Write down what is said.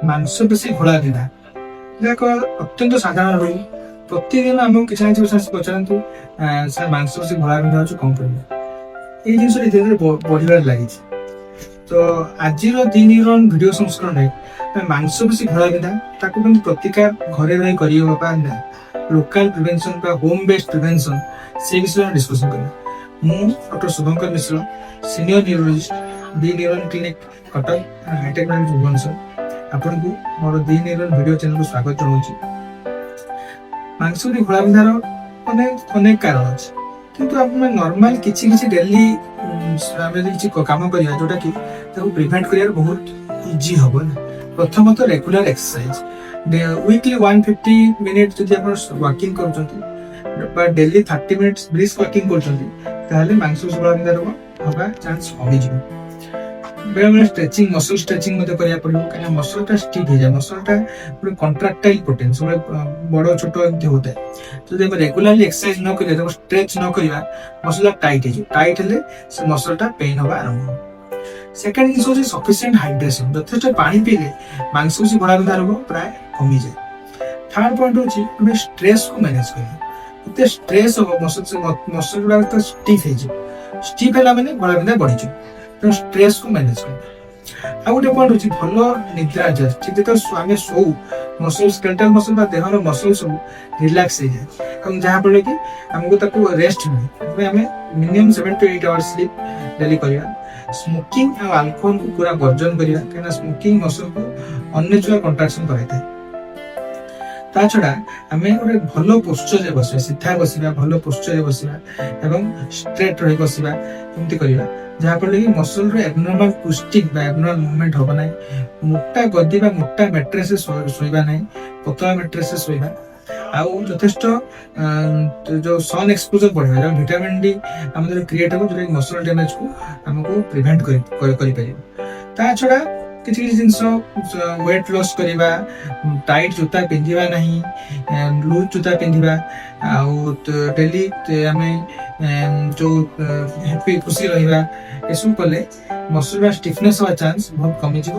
ମାଂସପେଶୀ ଘୋଳା ବିନ୍ଧା ଯାକ ଅତ୍ୟନ୍ତ ସାଧାରଣ ରୋଗ। ପ୍ରତିଦିନ ଆମକୁ କିଛି ନା କିଛି ପଚାରନ୍ତୁ ସାର୍ ମାଂସପେଶୀ ଘୋଳା ବିନ୍ଧା ହେଉଛି କଣ କରିବେ। ଏଇ ଜିନିଷଟା ଧୀରେ ଧୀରେ ବଢିବାରେ ଲାଗିଛି। ତ ଆଜିର ଦି ନ୍ୟୁରନ ଭିଡ଼ିଓ ସଂସ୍କରଣରେ ମାଂସପେଶୀ ଘୋଳା ବିନ୍ଧା ତାକୁ କେମିତି ପ୍ରତିକାର ଘରେ ରହି କରିହେବ ବା ଲୋକାଲ ପ୍ରିଭେନ୍ସନ୍ ବା ହୋମ୍ ବେସ୍ଡ ପ୍ରିଭେନ୍ସନ୍ ସେ ବିଷୟରେ ଡିସ୍କସନ୍ କରିବା। ମୁଁ doctor Shubhankar Mishra, senior neurologist, the neuron clinic Cuttack, hitech medical Bhubaneswar. ଆପଣଙ୍କୁ ମୋର ଦି ନ୍ୟୁରନ ଭିଡ଼ିଓ ଚ୍ୟାନେଲକୁ ସ୍ୱାଗତ ଜଣାଉଛି। ମାଂସପେଶୀ ଘୋଳା ବିନ୍ଧାର ଅନେକ କାରଣ ଅଛି, କିନ୍ତୁ ଆମେ ନର୍ମାଲ କିଛି ଡେଲି ଆମେ ଯଦି କିଛି କାମ କରିବା ଯୋଉଟା କି ତାକୁ ପ୍ରିଭେଣ୍ଟ କରିବାର ବହୁତ ଇଜି ହବ ନା। ପ୍ରଥମତଃ ରେଗୁଲାର ଏକ୍ସରସାଇଜ, ୱିକଲି 150 ମିନିଟ୍ ଯଦି ଆପଣ ୱାକିଂ କରୁଛନ୍ତି ବା ଡେଲି 30 ମିନିଟ୍ସ ବ୍ରିସ୍କ ୱାକିଂ କରୁଛନ୍ତି ତାହେଲେ ମାଂସପେଶୀ ଘୋଳା ବିନ୍ଧା ରୋଗ ହବା ଚାନ୍ସ କମିଯିବ। ବେଳେବେଳେ ଷ୍ଟ୍ରେଚିଂ, ମସଲ ଷ୍ଟ୍ରେଚିଂ ମଧ୍ୟ କରିବାକୁ ପଡ଼ିବ, କାହିଁକିନା ମସଲଟା ଷ୍ଟିଫ୍ ହେଇଯାଏ। ମସଲଟା ଗୋଟେ କଣ୍ଟ୍ରାକ୍ଟାଇଲ ପ୍ରୋଟିନ୍, ସବୁବେଳେ ବଡ଼ ଛୋଟ ଏମିତି ହୋଇଥାଏ। ଯଦି ଆମେ ରେଗୁଲାରଲି ଏକ୍ସରସାଇଜ ନ କରିବା, ତାକୁ ଷ୍ଟ୍ରେଚ୍ ନ କରିବା, ମସଲଟା ଟାଇଟ୍ ହେଇଯିବ। ଟାଇଟ୍ ହେଲେ ସେ ମସଲଟା ପେନ୍ ହେବା ଆରମ୍ଭ ହେବ। ସେକେଣ୍ଡ ଜିନିଷ ହେଉଛି ସଫିସିଏଣ୍ଟ ହାଇଡ୍ରେସନ୍। ଯଥେଷ୍ଟ ପାଣି ପିଇଲେ ମାଂସପେଶୀ ଘୋଳା ବିନ୍ଧା ରୋଗ ପ୍ରାୟ କମିଯାଏ। ଥାର୍ଡ ପଏଣ୍ଟ ହେଉଛି ଆମେ ଷ୍ଟ୍ରେସ୍କୁ ମ୍ୟାନେଜ କରିବା। ଏତେ ଷ୍ଟ୍ରେସ୍ ହେବ ମସଲ ଗୁଡ଼ାକ ତ ଷ୍ଟିଫ୍ ହେଇଯିବ। ଷ୍ଟିଫ୍ ହେଲା ମାନେ ଘୋଳା ବିନ୍ଧା ବଢ଼ିଯିବ। ତେଣୁ ଷ୍ଟ୍ରେସ୍କୁ ମ୍ୟାନେଜ କରିବା। ଆଉ ଗୋଟେ ପଏଣ୍ଟ ହେଉଛି ଭଲ ନିଦ୍ରା ଆଡଜଷ୍ଟ। ଠିକ୍ ଯେତେବେଳେ ଆମେ ଶୋଉ ମସଲ ସ୍କେଲେଟାଲ ମସଲ ବା ଦେହର ମସଲ ସବୁ ରିଲାକ୍ସ ହେଇଯାଏ, ଏବଂ ଯାହାଫଳରେ କି ଆମକୁ ତାକୁ ରେଷ୍ଟ ମିଳେ। ସେଥିପାଇଁ ଆମେ minimum 7 to 8 hours sleep daily କରିବା। ସ୍ମୋକିଂ ଆଉ ଆଲକୋହଲକୁ ପୁରା ବର୍ଜନ କରିବା, କାହିଁକିନା ସ୍ମୋକିଂ ମସଲକୁ ଅନ୍ନେଚୁରାଲ କଣ୍ଟ୍ରାକ୍ସନ କରାଇଥାଏ। ତା ଛଡ଼ା ଆମେ ଗୋଟେ ଭଲ ପୋଶ୍ଚରରେ ବସିବା, ସିଧା ବସିବା, ଭଲ ପୋଶ୍ଚରରେ ବସିବା ଏବଂ ଷ୍ଟ୍ରେଟ୍ ରହି ବସିବା। ଏମିତି କରିବା ଯାହାଫଳରେ କି ମସଲର ଏବନର୍ମାଲ ଟୁଇଷ୍ଟିଂ ବା ଏବନର୍ମାଲ ମୁଭମେଣ୍ଟ ହେବ ନାହିଁ। ମୋଟା ଗଦି ବା ମୋଟା ମ୍ୟାଟ୍ରେସରେ ଶୋଇବା ନାହିଁ, ପତଳା ମ୍ୟାଟ୍ରେସରେ ଶୋଇବା। ଆଉ ଯଥେଷ୍ଟ ଯୋଉ ସନ୍ ଏକ୍ସପୋଜର ପଡ଼ିବ, ଯୋଉ ଭିଟାମିନ୍ ଡି ଆମ ଦ୍ୱାରା କ୍ରିଏଟ୍ ହେବ, ଯୋଉଟାକି ମସଲ ଡ୍ୟାମେଜକୁ ଆମକୁ ପ୍ରିଭେଣ୍ଟ କରିପାରିବ। ତା ଛଡ଼ା କିଛି ଜିନିଷ ୱେଟ୍ ଲସ୍ କରିବା, ଟାଇଟ୍ ଜୋତା ପିନ୍ଧିବା ନାହିଁ, ଲୁଜ୍ ଜୋତା ପିନ୍ଧିବା, ଆଉ ଡେଲି ଆମେ ଯୋଉ ହ୍ୟାପି ଖୁସି ରହିବା, ଏସବୁ କଲେ ମସଲ ବା ଷ୍ଟିଫନେସ୍ ହେବା ଚାନ୍ସ ବହୁତ କମିଯିବ।